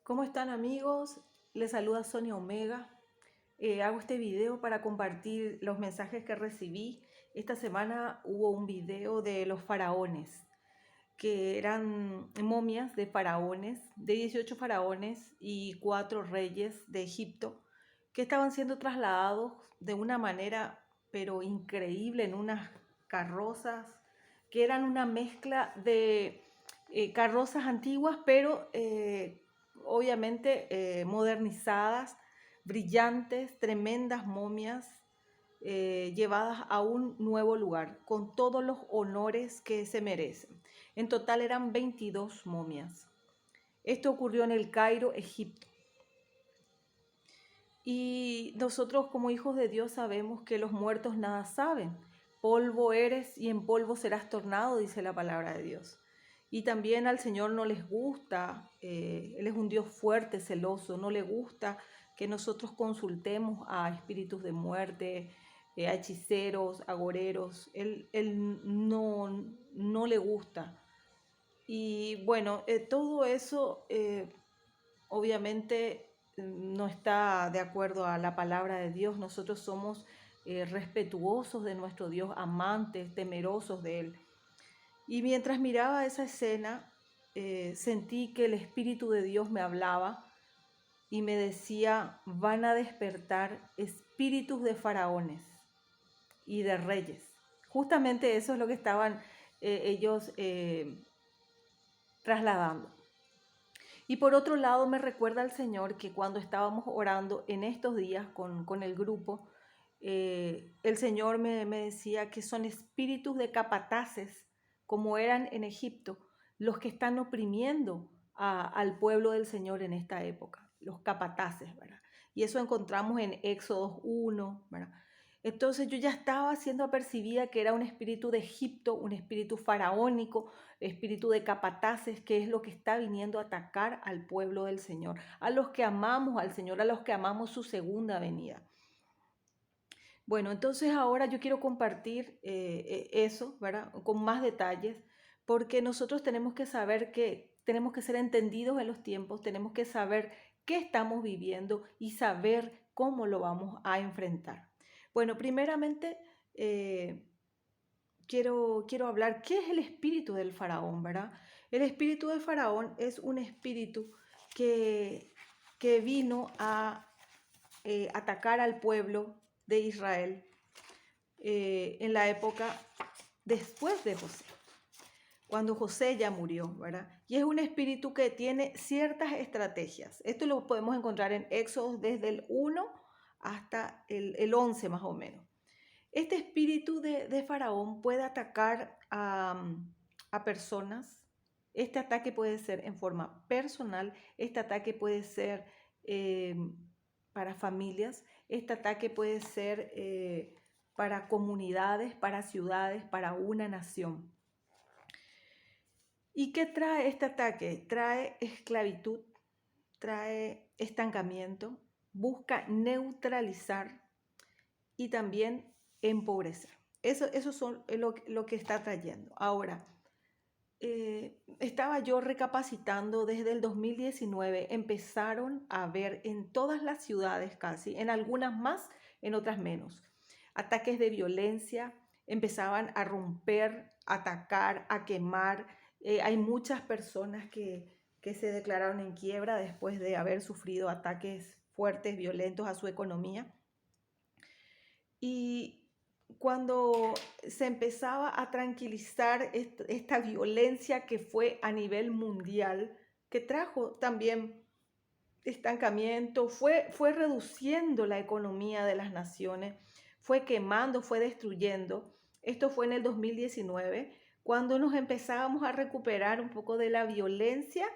¿Cómo están amigos? Les saluda Sonia Omega. Hago este video para compartir los mensajes que recibí. Esta semana hubo un video de los faraones, que eran momias de faraones, de 18 faraones y 4 reyes de Egipto, que estaban siendo trasladados de una manera pero increíble en unas carrozas, que eran una mezcla de carrozas antiguas, pero obviamente modernizadas, brillantes, tremendas momias llevadas a un nuevo lugar, con todos los honores que se merecen. En total eran 22 momias. Esto ocurrió en el Cairo, Egipto. Y nosotros como hijos de Dios sabemos que los muertos nada saben. Polvo eres y en polvo serás tornado, dice la palabra de Dios. Y también al Señor no les gusta, Él es un Dios fuerte, celoso, no le gusta que nosotros consultemos a espíritus de muerte, a hechiceros, agoreros. Él no le gusta. Y bueno, todo eso obviamente no está de acuerdo a la palabra de Dios. Nosotros somos respetuosos de nuestro Dios, amantes, temerosos de Él. Y mientras miraba esa escena, sentí que el Espíritu de Dios me hablaba y me decía, van a despertar espíritus de faraones y de reyes. Justamente eso es lo que estaban ellos trasladando. Y por otro lado me recuerda al Señor que cuando estábamos orando en estos días con el grupo, el Señor me decía que son espíritus de capataces, como eran en Egipto, los que están oprimiendo al pueblo del Señor en esta época, los capataces, ¿verdad? Y eso encontramos en Éxodo 1, ¿verdad? Entonces yo ya estaba siendo apercibida que era un espíritu de Egipto, un espíritu faraónico, espíritu de capataces, que es lo que está viniendo a atacar al pueblo del Señor, a los que amamos al Señor, a los que amamos su segunda venida. Bueno, entonces ahora yo quiero compartir eso, ¿verdad? Con más detalles, porque nosotros tenemos que saber que tenemos que ser entendidos en los tiempos, tenemos que saber qué estamos viviendo y saber cómo lo vamos a enfrentar. Bueno, primeramente quiero hablar, ¿qué es el espíritu del faraón, verdad? El espíritu del faraón es un espíritu que vino a atacar al pueblo de Israel en la época después de José, cuando José ya murió, ¿verdad? Y es un espíritu que tiene ciertas estrategias. Esto lo podemos encontrar en Éxodo desde el 1 hasta el 11 más o menos. Este espíritu de Faraón puede atacar a personas. Este ataque puede ser en forma personal, este ataque puede ser eh, para familias, este ataque puede ser para comunidades, para ciudades, para una nación. ¿Y qué trae este ataque? Trae esclavitud, trae estancamiento, busca neutralizar y también empobrecer. Eso son lo que está trayendo. Ahora, estaba yo recapacitando desde el 2019, empezaron a ver en todas las ciudades casi, en algunas más, en otras menos, ataques de violencia, empezaban a romper, a atacar, a quemar. Hay muchas personas que se declararon en quiebra después de haber sufrido ataques fuertes, violentos a su economía. Y cuando se empezaba a tranquilizar esta violencia que fue a nivel mundial, que trajo también estancamiento, fue reduciendo la economía de las naciones, fue quemando, fue destruyendo. Esto fue en el 2019, cuando nos empezábamos a recuperar un poco de la violencia,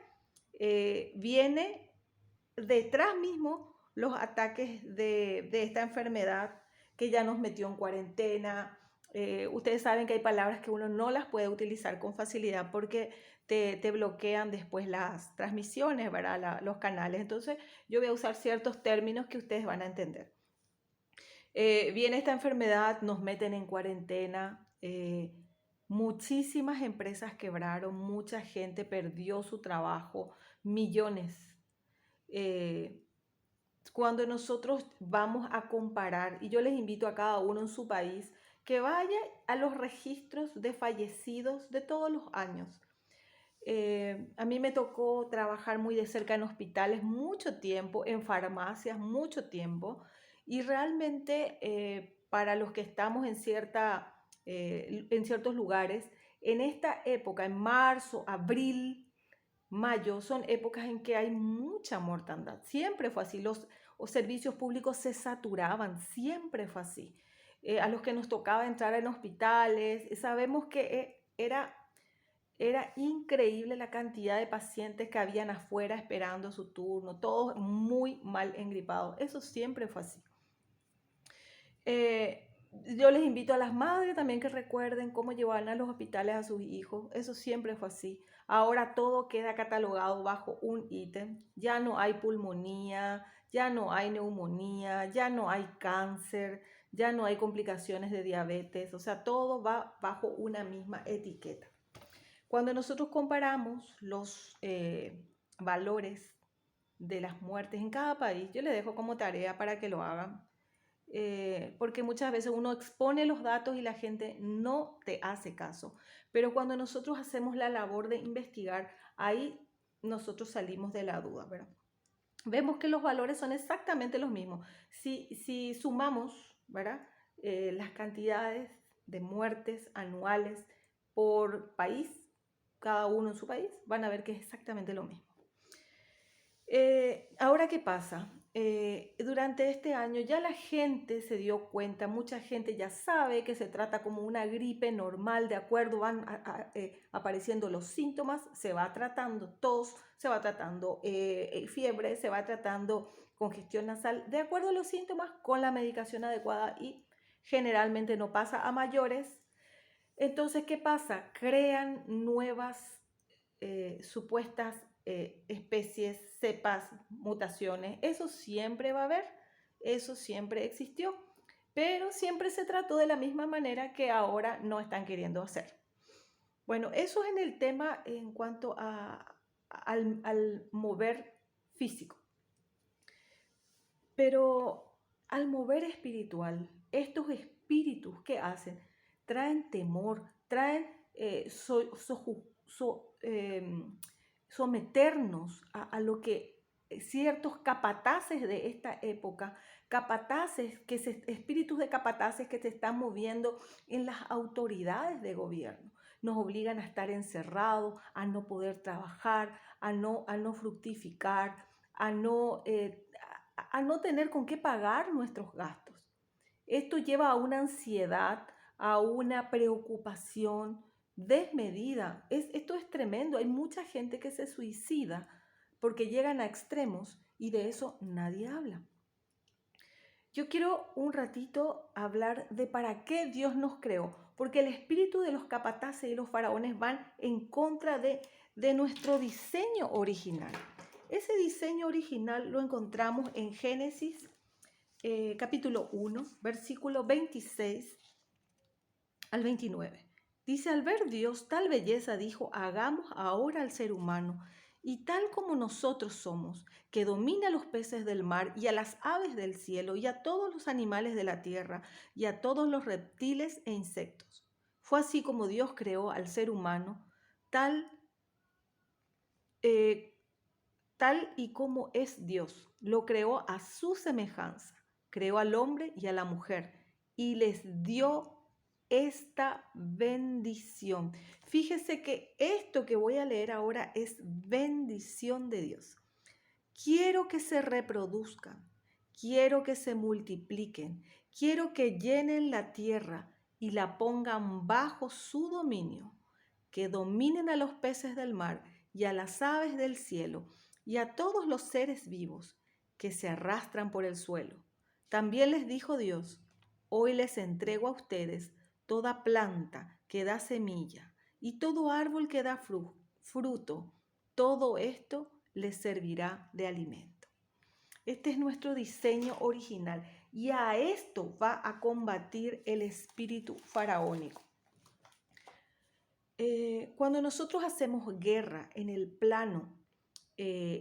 viene detrás mismo los ataques de esta enfermedad que ya nos metió en cuarentena. Ustedes saben que hay palabras que uno no las puede utilizar con facilidad porque te bloquean después las transmisiones, ¿verdad? Los canales. Entonces yo voy a usar ciertos términos que ustedes van a entender. Viene esta enfermedad, nos meten en cuarentena. Muchísimas empresas quebraron, mucha gente perdió su trabajo, millones. Eh, Cuando nosotros vamos a comparar, y yo les invito a cada uno en su país, que vaya a los registros de fallecidos de todos los años. A mí me tocó trabajar muy de cerca en hospitales mucho tiempo, en farmacias mucho tiempo, y realmente para los que estamos en ciertos lugares, en esta época, en marzo, abril, mayo, son épocas en que hay mucha mortandad. Siempre fue así. Los servicios públicos se saturaban, siempre fue así. A los que nos tocaba entrar en hospitales, sabemos que era increíble la cantidad de pacientes que habían afuera esperando su turno, todos muy mal engripados. Eso siempre fue así. Eh, yo les invito a las madres también que recuerden cómo llevaban a los hospitales a sus hijos. Eso siempre fue así. Ahora todo queda catalogado bajo un ítem. Ya no hay pulmonía, ya no hay neumonía, ya no hay cáncer, ya no hay complicaciones de diabetes. O sea, todo va bajo una misma etiqueta. Cuando nosotros comparamos los valores de las muertes en cada país, yo les dejo como tarea para que lo hagan, porque muchas veces uno expone los datos y la gente no te hace caso. Pero cuando nosotros hacemos la labor de investigar, ahí nosotros salimos de la duda, ¿verdad? Vemos que los valores son exactamente los mismos. Si sumamos, ¿verdad? Las cantidades de muertes anuales por país, cada uno en su país, van a ver que es exactamente lo mismo. Ahora, ¿qué pasa? Durante este año ya la gente se dio cuenta, mucha gente ya sabe que se trata como una gripe normal, de acuerdo, van apareciendo los síntomas, se va tratando tos, se va tratando fiebre, se va tratando congestión nasal, de acuerdo a los síntomas, con la medicación adecuada y generalmente no pasa a mayores. Entonces, ¿qué pasa? Crean nuevas supuestas especies, cepas, mutaciones. Eso siempre va a haber, eso siempre existió, pero siempre se trató de la misma manera que ahora no están queriendo hacer. Bueno, eso es en el tema en cuanto al mover físico. Pero al mover espiritual, estos espíritus que hacen, traen temor, traen someternos a lo que ciertos capataces de esta época, espíritus de capataces que se están moviendo en las autoridades de gobierno. Nos obligan a estar encerrados, a no poder trabajar, a no fructificar, a no tener con qué pagar nuestros gastos. Esto lleva a una ansiedad, a una preocupación desmedida. Esto es tremendo. Hay mucha gente que se suicida porque llegan a extremos y de eso nadie habla. Yo quiero un ratito hablar de para qué Dios nos creó, porque el espíritu de los capataces y los faraones van en contra de nuestro diseño original. Ese diseño original lo encontramos en Génesis capítulo 1, versículo 26 al 29. Dice, al ver Dios tal belleza, dijo, hagamos ahora al ser humano, y tal como nosotros somos, que domina a los peces del mar y a las aves del cielo y a todos los animales de la tierra y a todos los reptiles e insectos. Fue así como Dios creó al ser humano, tal, eh, tal y como es Dios. Lo creó a su semejanza. Creó al hombre y a la mujer y les dio esta bendición. Fíjese que esto que voy a leer ahora es bendición de Dios. Quiero que se reproduzcan, quiero que se multipliquen, quiero que llenen la tierra y la pongan bajo su dominio, que dominen a los peces del mar y a las aves del cielo y a todos los seres vivos que se arrastran por el suelo. También les dijo Dios, hoy les entrego a ustedes toda planta que da semilla y todo árbol que da fruto. Todo esto les servirá de alimento. Este es nuestro diseño original y a esto va a combatir el espíritu faraónico. Cuando nosotros hacemos guerra en el plano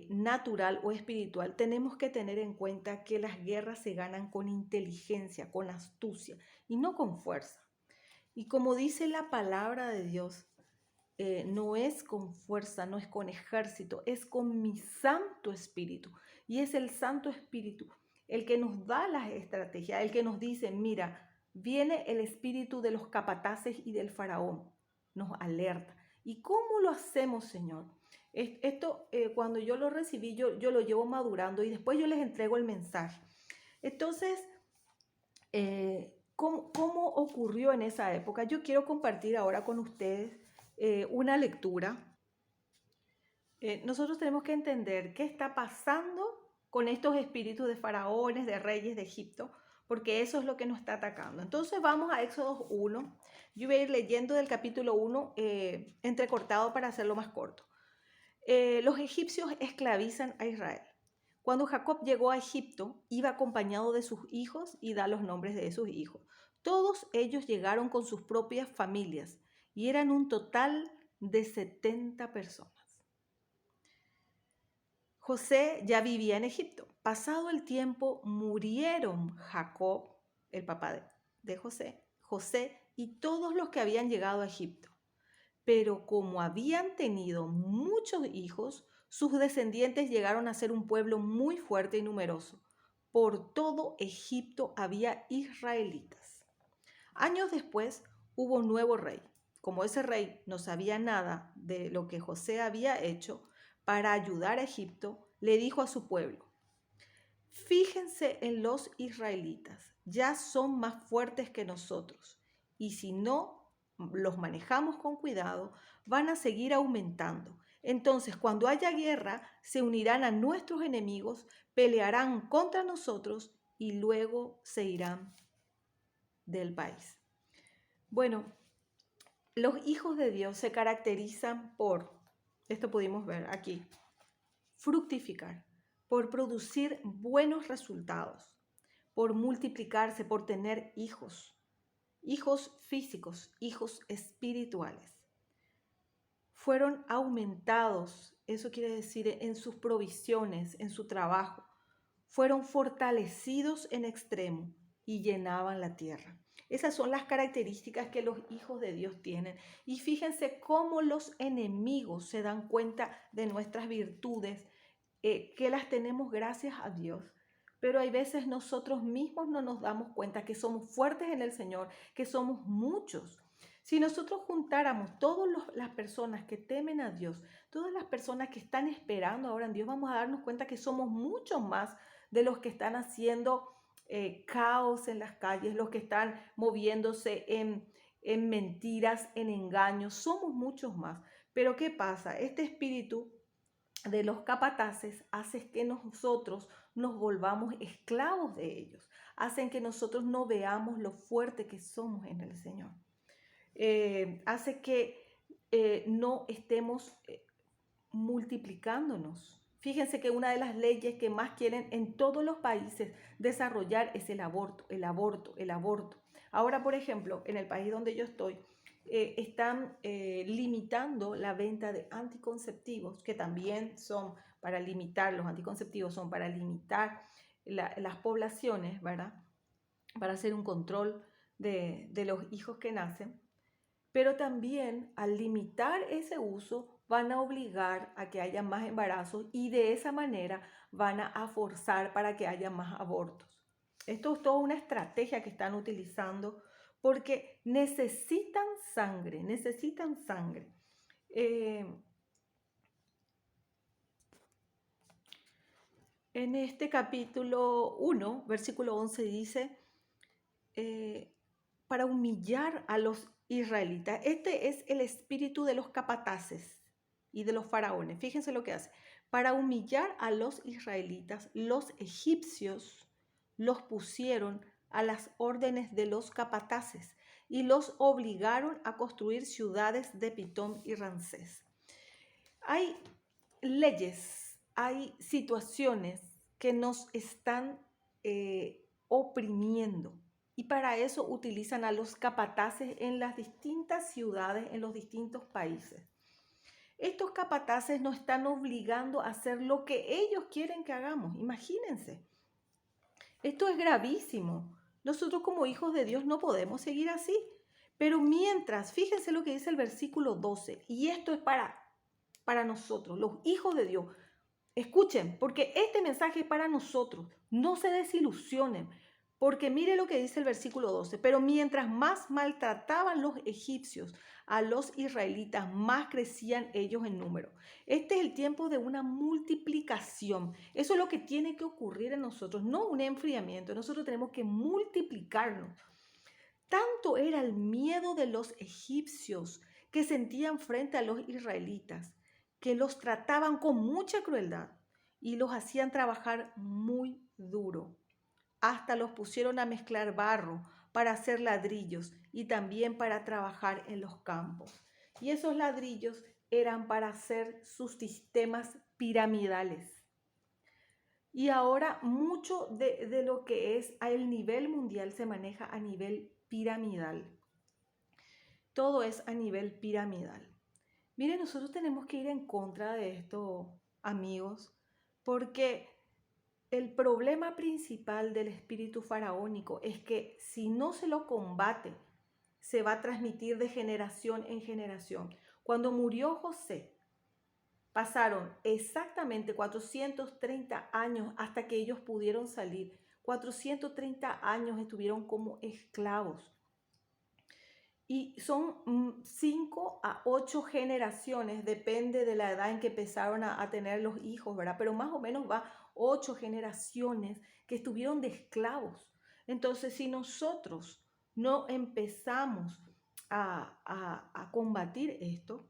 natural o espiritual, tenemos que tener en cuenta que las guerras se ganan con inteligencia, con astucia y no con fuerza. Y como dice la palabra de Dios, no es con fuerza, no es con ejército, es con mi Santo Espíritu. Y es el Santo Espíritu el que nos da las estrategias, el que nos dice, mira, viene el espíritu de los capataces y del faraón, nos alerta. ¿Y cómo lo hacemos, Señor? Esto, cuando yo lo recibí, yo lo llevo madurando y después yo les entrego el mensaje. Entonces, ¿cómo ocurrió en esa época? Yo quiero compartir ahora con ustedes una lectura. Nosotros tenemos que entender qué está pasando con estos espíritus de faraones, de reyes de Egipto, porque eso es lo que nos está atacando. Entonces vamos a Éxodo 1. Yo voy a ir leyendo del capítulo 1, entrecortado para hacerlo más corto. Los egipcios esclavizan a Israel. Cuando Jacob llegó a Egipto, iba acompañado de sus hijos y da los nombres de sus hijos. Todos ellos llegaron con sus propias familias y eran un total de 70 personas. José ya vivía en Egipto. Pasado el tiempo, murieron Jacob, el papá de José y todos los que habían llegado a Egipto. Pero como habían tenido muchos hijos, sus descendientes llegaron a ser un pueblo muy fuerte y numeroso. Por todo Egipto había israelitas. Años después hubo un nuevo rey. Como ese rey no sabía nada de lo que José había hecho para ayudar a Egipto, le dijo a su pueblo: fíjense en los israelitas, ya son más fuertes que nosotros, y si no los manejamos con cuidado, van a seguir aumentando. Entonces, cuando haya guerra, se unirán a nuestros enemigos, pelearán contra nosotros y luego se irán del país. Bueno, los hijos de Dios se caracterizan por, esto pudimos ver aquí, fructificar, por producir buenos resultados, por multiplicarse, por tener hijos, hijos físicos, hijos espirituales. Fueron aumentados, eso quiere decir en sus provisiones, en su trabajo. Fueron fortalecidos en extremo y llenaban la tierra. Esas son las características que los hijos de Dios tienen. Y fíjense cómo los enemigos se dan cuenta de nuestras virtudes, que las tenemos gracias a Dios. Pero hay veces nosotros mismos no nos damos cuenta que somos fuertes en el Señor, que somos muchos. Si nosotros juntáramos todas las personas que temen a Dios, todas las personas que están esperando ahora en Dios, vamos a darnos cuenta que somos muchos más de los que están haciendo caos en las calles, los que están moviéndose en mentiras, en engaños. Somos muchos más. Pero ¿qué pasa? Este espíritu de los capataces hace que nosotros nos volvamos esclavos de ellos, hacen que nosotros no veamos lo fuerte que somos en el Señor. Hace que no estemos multiplicándonos. Fíjense que una de las leyes que más quieren en todos los países desarrollar es el aborto, el aborto, el aborto. Ahora, por ejemplo, en el país donde yo estoy, están limitando la venta de anticonceptivos, que también son para limitar, los anticonceptivos son para limitar las poblaciones, ¿verdad? Para hacer un control de los hijos que nacen. Pero también al limitar ese uso van a obligar a que haya más embarazos y de esa manera van a forzar para que haya más abortos. Esto es toda una estrategia que están utilizando porque necesitan sangre, necesitan sangre. En este capítulo 1, versículo 11 dice, para humillar a los israelitas. Este es el espíritu de los capataces y de los faraones. Fíjense lo que hace. Para humillar a los israelitas, los egipcios los pusieron a las órdenes de los capataces y los obligaron a construir ciudades de Pitón y Ramsés. Hay leyes, hay situaciones que nos están oprimiendo. Y para eso utilizan a los capataces en las distintas ciudades, en los distintos países. Estos capataces nos están obligando a hacer lo que ellos quieren que hagamos. Imagínense. Esto es gravísimo. Nosotros como hijos de Dios no podemos seguir así. Pero mientras, fíjense lo que dice el versículo 12, y esto es para nosotros, los hijos de Dios. Escuchen, porque este mensaje es para nosotros. No se desilusionen, porque mire lo que dice el versículo 12. Pero mientras más maltrataban los egipcios a los israelitas, más crecían ellos en número. Este es el tiempo de una multiplicación. Eso es lo que tiene que ocurrir en nosotros, no un enfriamiento. Nosotros tenemos que multiplicarnos. Tanto era el miedo de los egipcios que sentían frente a los israelitas, que los trataban con mucha crueldad y los hacían trabajar muy duro. Hasta los pusieron a mezclar barro para hacer ladrillos y también para trabajar en los campos. Y esos ladrillos eran para hacer sus sistemas piramidales. Y ahora mucho de lo que es el nivel mundial se maneja a nivel piramidal. Todo es a nivel piramidal. Miren, nosotros tenemos que ir en contra de esto, amigos, porque el problema principal del espíritu faraónico es que si no se lo combate, se va a transmitir de generación en generación. Cuando murió José, pasaron exactamente 430 años hasta que ellos pudieron salir. 430 años estuvieron como esclavos. Y son 5 a 8 generaciones, depende de la edad en que empezaron a tener los hijos, ¿verdad? Pero más o menos va 8 generaciones que estuvieron de esclavos. Entonces, si nosotros no empezamos a combatir esto,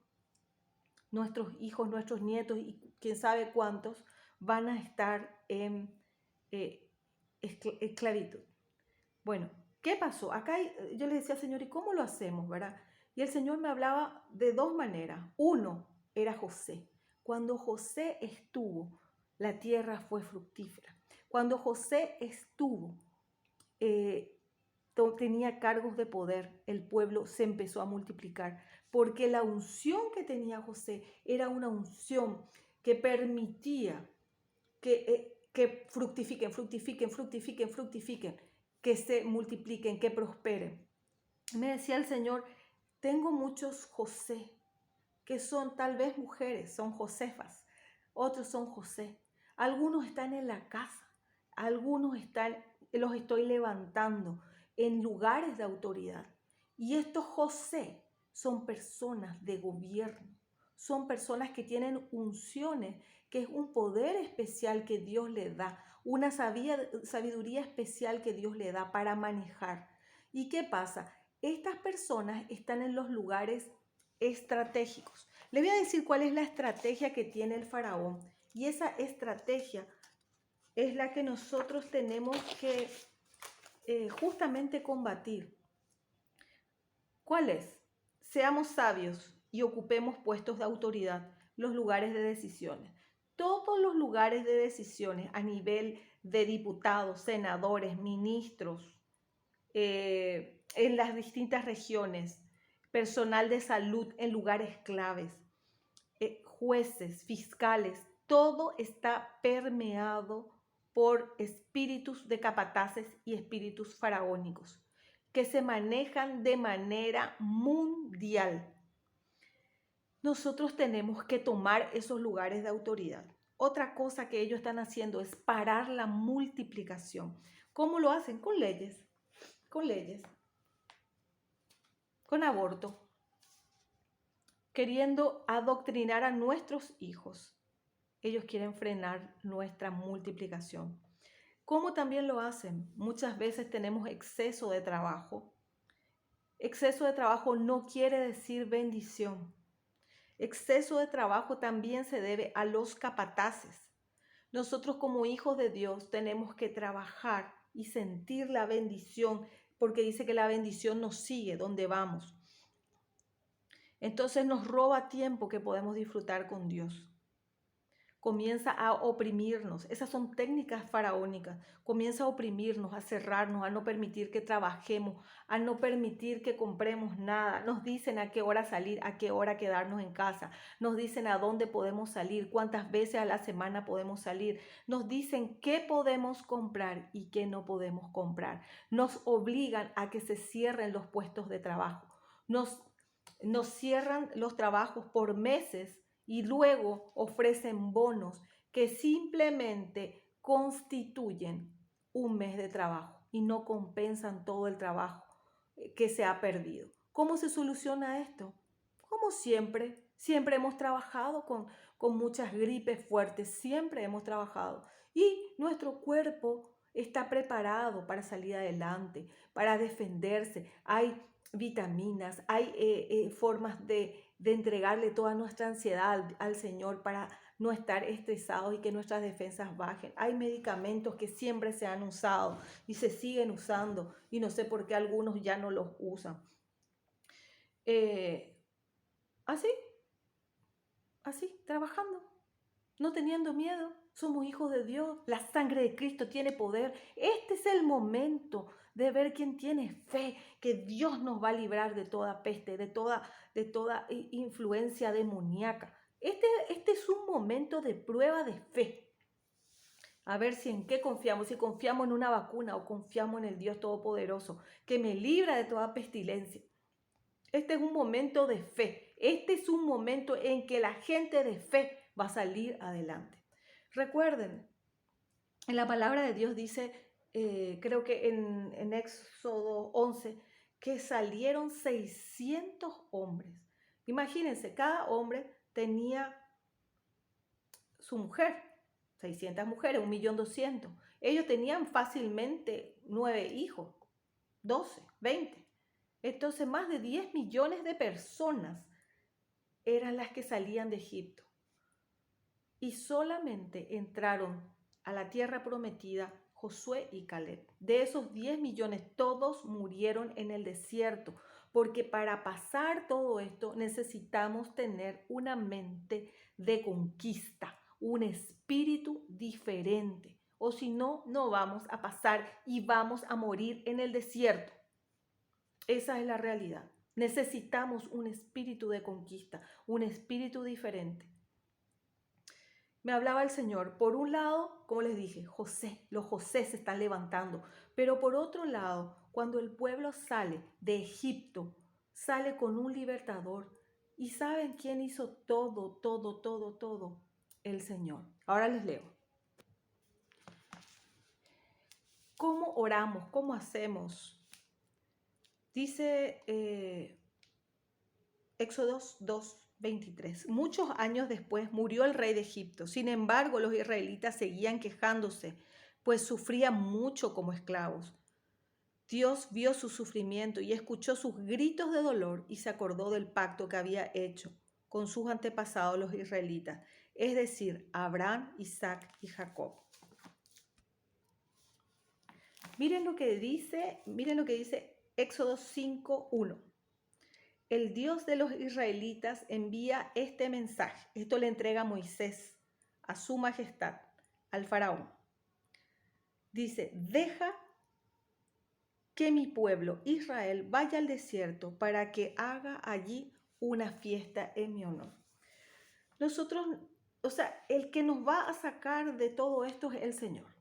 nuestros hijos, nuestros nietos y quién sabe cuántos van a estar en esclavitud. Bueno, ¿qué pasó? Acá yo le decía al Señor, ¿y cómo lo hacemos, verdad? Y el Señor me hablaba de dos maneras. Uno era José. Cuando José estuvo, la tierra fue fructífera. Cuando José estuvo, tenía cargos de poder, el pueblo se empezó a multiplicar, porque la unción que tenía José era una unción que permitía que fructifiquen, fructifiquen, fructifiquen, fructifiquen, que se multipliquen, que prosperen. Me decía el Señor, tengo muchos José, que son tal vez mujeres, son Josefas, otros son José. Algunos están en la casa, algunos los estoy levantando en lugares de autoridad. Y estos José son personas de gobierno, son personas que tienen unciones, que es un poder especial que Dios le da, una sabiduría especial que Dios le da para manejar. ¿Y qué pasa? Estas personas están en los lugares estratégicos. Le voy a decir cuál es la estrategia que tiene el faraón. Y esa estrategia es la que nosotros tenemos que justamente combatir. ¿Cuál es? Seamos sabios y ocupemos puestos de autoridad, los lugares de decisiones. Todos los lugares de decisiones a nivel de diputados, senadores, ministros, en las distintas regiones, personal de salud en lugares claves, jueces, fiscales, todo está permeado por espíritus de capataces y espíritus faraónicos que se manejan de manera mundial. Nosotros tenemos que tomar esos lugares de autoridad. Otra cosa que ellos están haciendo es parar la multiplicación. ¿Cómo lo hacen? Con leyes, con aborto, queriendo adoctrinar a nuestros hijos. Ellos quieren frenar nuestra multiplicación. ¿Cómo también lo hacen? Muchas veces tenemos exceso de trabajo. Exceso de trabajo no quiere decir bendición. Exceso de trabajo también se debe a los capataces. Nosotros como hijos de Dios tenemos que trabajar y sentir la bendición, porque dice que la bendición nos sigue donde vamos. Entonces nos roba tiempo que podemos disfrutar con Dios. comienza a oprimirnos. Esas son técnicas faraónicas. Comienza a oprimirnos, a cerrarnos, a no permitir que trabajemos, a no permitir que compremos nada. Nos dicen a qué hora salir, a qué hora quedarnos en casa. Nos dicen a dónde podemos salir, cuántas veces a la semana podemos salir. Nos dicen qué podemos comprar y qué no podemos comprar. Nos obligan a que se cierren los puestos de trabajo. Nos cierran los trabajos por meses y luego ofrecen bonos que simplemente constituyen un mes de trabajo y no compensan todo el trabajo que se ha perdido. ¿Cómo se soluciona esto? Como siempre, siempre hemos trabajado con muchas gripes fuertes, siempre hemos trabajado y nuestro cuerpo está preparado para salir adelante, para defenderse. Hay vitaminas, hay formas de entregarle toda nuestra ansiedad al Señor para no estar estresados y que nuestras defensas bajen. Hay medicamentos que siempre se han usado y se siguen usando y no sé por qué algunos ya no los usan. Así, así, trabajando, no teniendo miedo. Somos hijos de Dios, la sangre de Cristo tiene poder. Este es el momento de ver quién tiene fe, que Dios nos va a librar de toda peste, de toda influencia demoníaca. Este es un momento de prueba de fe. A ver si en qué confiamos, si confiamos en una vacuna o confiamos en el Dios Todopoderoso, que me libra de toda pestilencia. Este es un momento de fe. Este es un momento en que la gente de fe va a salir adelante. Recuerden, en la palabra de Dios dice, creo que en Éxodo 11, que salieron 600 hombres. Imagínense, cada hombre tenía su mujer, 600 mujeres, 1.200.000. Ellos tenían fácilmente 9 hijos, 12, 20. Entonces, más de 10 millones de personas eran las que salían de Egipto. Y solamente entraron a la tierra prometida Josué y Caleb. De esos 10 millones, todos murieron en el desierto, porque para pasar todo esto necesitamos tener una mente de conquista, un espíritu diferente. O si no, no vamos a pasar y vamos a morir en el desierto. Esa es la realidad. Necesitamos un espíritu de conquista, un espíritu diferente. Me hablaba el Señor, por un lado, como les dije, los José se están levantando, pero por otro lado, cuando el pueblo sale de Egipto, sale con un libertador. ¿Y saben quién hizo todo? El Señor. Ahora les leo. ¿Cómo oramos? ¿Cómo hacemos? Dice Éxodo 2:23. Muchos años después murió el rey de Egipto. Sin embargo, los israelitas seguían quejándose, pues sufrían mucho como esclavos. Dios vio su sufrimiento y escuchó sus gritos de dolor y se acordó del pacto que había hecho con sus antepasados los israelitas, es decir, Abraham, Isaac y Jacob. Miren lo que dice Éxodo 5:1. El Dios de los israelitas envía este mensaje. Esto le entrega Moisés a su majestad, al faraón. Dice, deja que mi pueblo Israel vaya al desierto para que haga allí una fiesta en mi honor. Nosotros, el que nos va a sacar de todo esto es el Señor.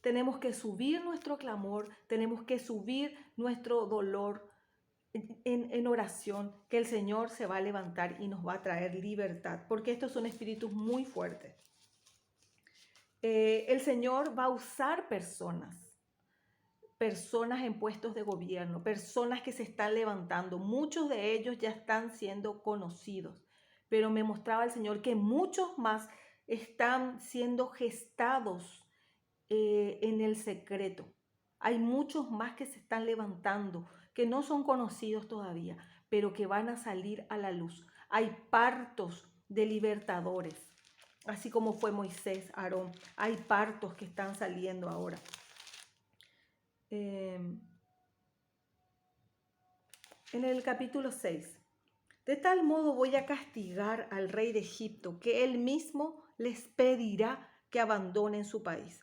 Tenemos que subir nuestro clamor, tenemos que subir nuestro dolor en oración, que el Señor se va a levantar y nos va a traer libertad, porque estos son espíritus muy fuertes. El Señor va a usar personas en puestos de gobierno, personas que se están levantando. Muchos de ellos ya están siendo conocidos, pero me mostraba el Señor que muchos más están siendo gestados en el secreto. Hay muchos más que se están levantando, que no son conocidos todavía, pero que van a salir a la luz. Hay partos de libertadores, así como fue Moisés, Aarón. Hay partos que están saliendo ahora. En el capítulo 6 De tal modo voy a castigar al rey de Egipto, que él mismo les pedirá que abandonen su país.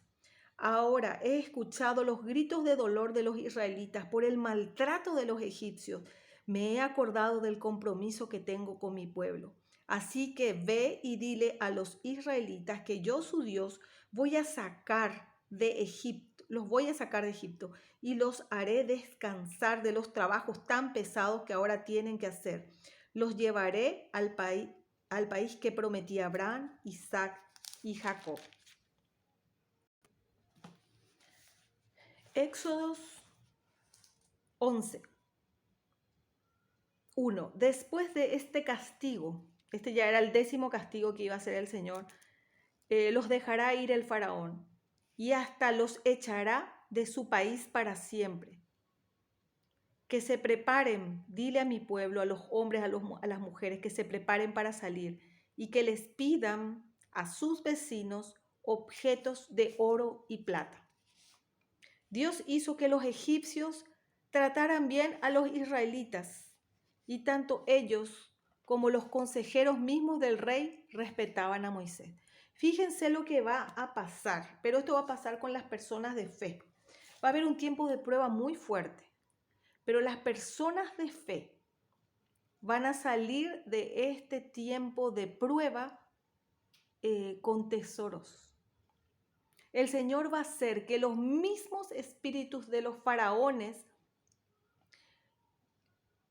Ahora he escuchado los gritos de dolor de los israelitas por el maltrato de los egipcios. Me he acordado del compromiso que tengo con mi pueblo. Así que ve y dile a los israelitas que yo, su Dios, voy a sacar de Egipto, los voy a sacar de Egipto y los haré descansar de los trabajos tan pesados que ahora tienen que hacer. Los llevaré al país que prometí a Abraham, Isaac y Jacob. Éxodos 11. 1. Después de este castigo, este ya era el 10º castigo que iba a hacer el Señor, los dejará ir el faraón y hasta los echará de su país para siempre. Que se preparen, dile a mi pueblo, a los hombres, a las mujeres, que se preparen para salir y que les pidan a sus vecinos objetos de oro y plata. Dios hizo que los egipcios trataran bien a los israelitas y tanto ellos como los consejeros mismos del rey respetaban a Moisés. Fíjense lo que va a pasar, pero esto va a pasar con las personas de fe. Va a haber un tiempo de prueba muy fuerte, pero las personas de fe van a salir de este tiempo de prueba con tesoros. El Señor va a hacer que los mismos espíritus de los faraones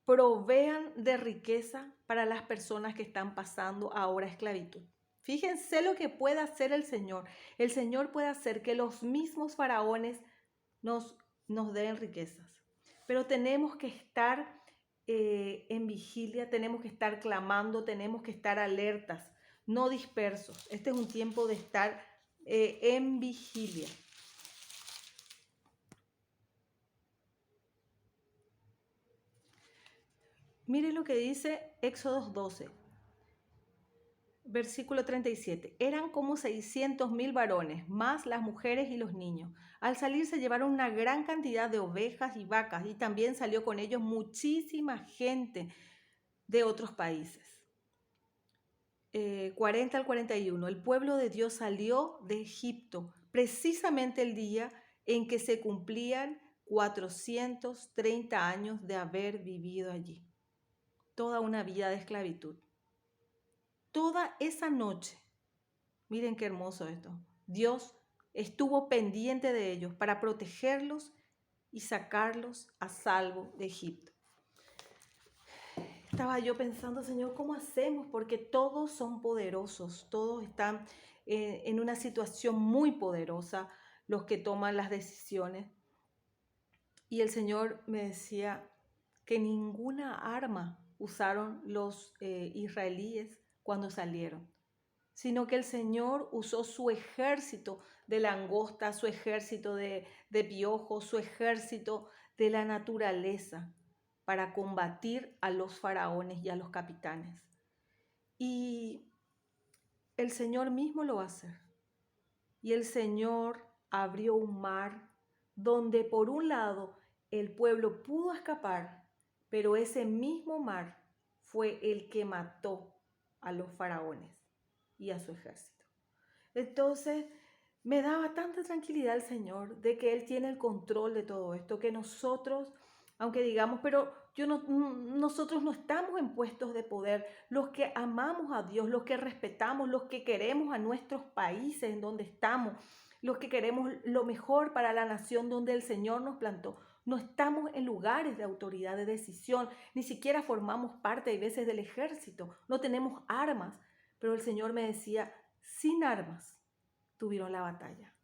provean de riqueza para las personas que están pasando ahora esclavitud. Fíjense lo que puede hacer el Señor. El Señor puede hacer que los mismos faraones nos den riquezas. Pero tenemos que estar en vigilia, tenemos que estar clamando, tenemos que estar alertas, no dispersos. Este es un tiempo de estar en vigilia. Miren lo que dice Éxodo 12, versículo 37. Eran como 600.000 varones, más las mujeres y los niños. Al salir se llevaron una gran cantidad de ovejas y vacas y también salió con ellos muchísima gente de otros países. 40 al 41. El pueblo de Dios salió de Egipto precisamente el día en que se cumplían 430 años de haber vivido allí. Toda una vida de esclavitud. Toda esa noche, miren qué hermoso esto, Dios estuvo pendiente de ellos para protegerlos y sacarlos a salvo de Egipto. Estaba yo pensando, Señor, ¿cómo hacemos? Porque todos son poderosos, todos están en una situación muy poderosa, los que toman las decisiones. Y el Señor me decía que ninguna arma usaron los israelíes cuando salieron, sino que el Señor usó su ejército de langosta, su ejército de piojos, su ejército de la naturaleza para combatir a los faraones y a los capitanes. Y el Señor mismo lo va a hacer. Y el Señor abrió un mar donde por un lado el pueblo pudo escapar, pero ese mismo mar fue el que mató a los faraones y a su ejército. Entonces me daba tanta tranquilidad el Señor de que Él tiene el control de todo esto, que nosotros, aunque digamos, pero nosotros no estamos en puestos de poder, los que amamos a Dios, los que respetamos, los que queremos a nuestros países en donde estamos, los que queremos lo mejor para la nación donde el Señor nos plantó. No estamos en lugares de autoridad, de decisión, ni siquiera formamos parte, a veces, del ejército, no tenemos armas, pero el Señor me decía, sin armas tuvieron la batalla,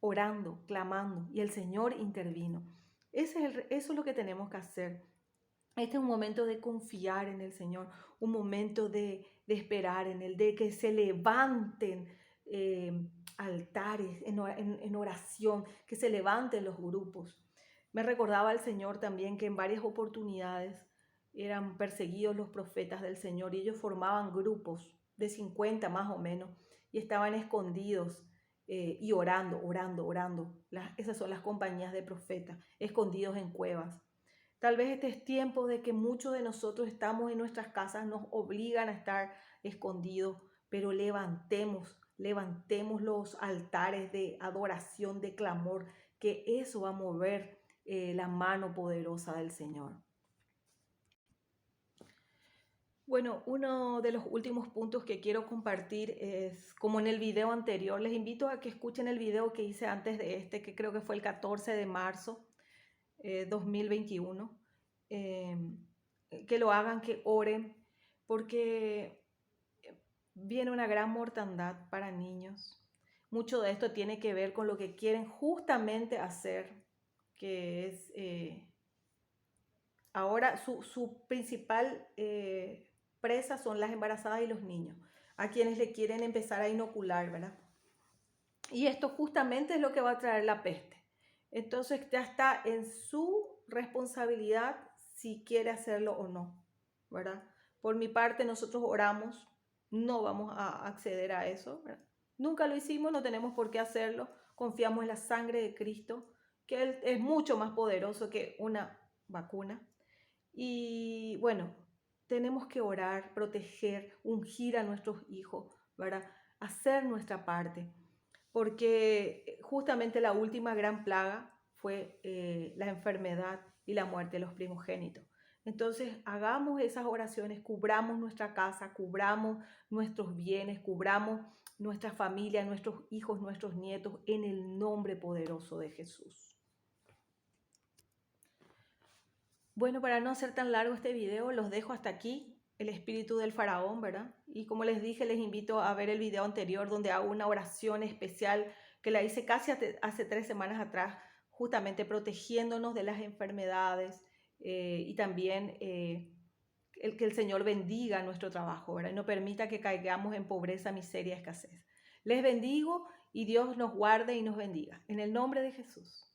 orando, clamando, y el Señor intervino. Eso es lo que tenemos que hacer. Este es un momento de confiar en el Señor, un momento de esperar en Él, de que se levanten altares en oración, que se levanten los grupos. Me recordaba el Señor también que en varias oportunidades eran perseguidos los profetas del Señor y ellos formaban grupos de 50 más o menos y estaban escondidos y orando. Esas son las compañías de profetas, escondidos en cuevas. Tal vez este es tiempo de que muchos de nosotros estamos en nuestras casas, nos obligan a estar escondidos, pero levantemos los altares de adoración, de clamor, que eso va a mover la mano poderosa del Señor. Bueno, uno de los últimos puntos que quiero compartir es, como en el video anterior, les invito a que escuchen el video que hice antes de este, que creo que fue el 14 de marzo 2021, eh, que lo hagan, que oren, porque viene una gran mortandad para niños. Mucho de esto tiene que ver con lo que quieren justamente hacer, que es ahora su principal presa son las embarazadas y los niños, a quienes le quieren empezar a inocular, ¿verdad? Y esto justamente es lo que va a traer la peste. Entonces ya está en su responsabilidad si quiere hacerlo o no, ¿verdad? Por mi parte, nosotros oramos, no vamos a acceder a eso, ¿verdad? Nunca lo hicimos, no tenemos por qué hacerlo. Confiamos en la sangre de Cristo, que Él es mucho más poderoso que una vacuna. Y bueno, tenemos que orar, proteger, ungir a nuestros hijos, ¿verdad? Hacer nuestra parte, porque justamente la última gran plaga fue la enfermedad y la muerte de los primogénitos. Entonces, hagamos esas oraciones, cubramos nuestra casa, cubramos nuestros bienes, cubramos nuestra familia, nuestros hijos, nuestros nietos, en el nombre poderoso de Jesús. Bueno, para no hacer tan largo este video, los dejo hasta aquí, el espíritu del faraón, ¿verdad? Y como les dije, les invito a ver el video anterior donde hago una oración especial que la hice casi hace 3 semanas atrás, justamente protegiéndonos de las enfermedades y también que el Señor bendiga nuestro trabajo, ¿verdad? Y no permita que caigamos en pobreza, miseria, escasez. Les bendigo y Dios nos guarde y nos bendiga. En el nombre de Jesús.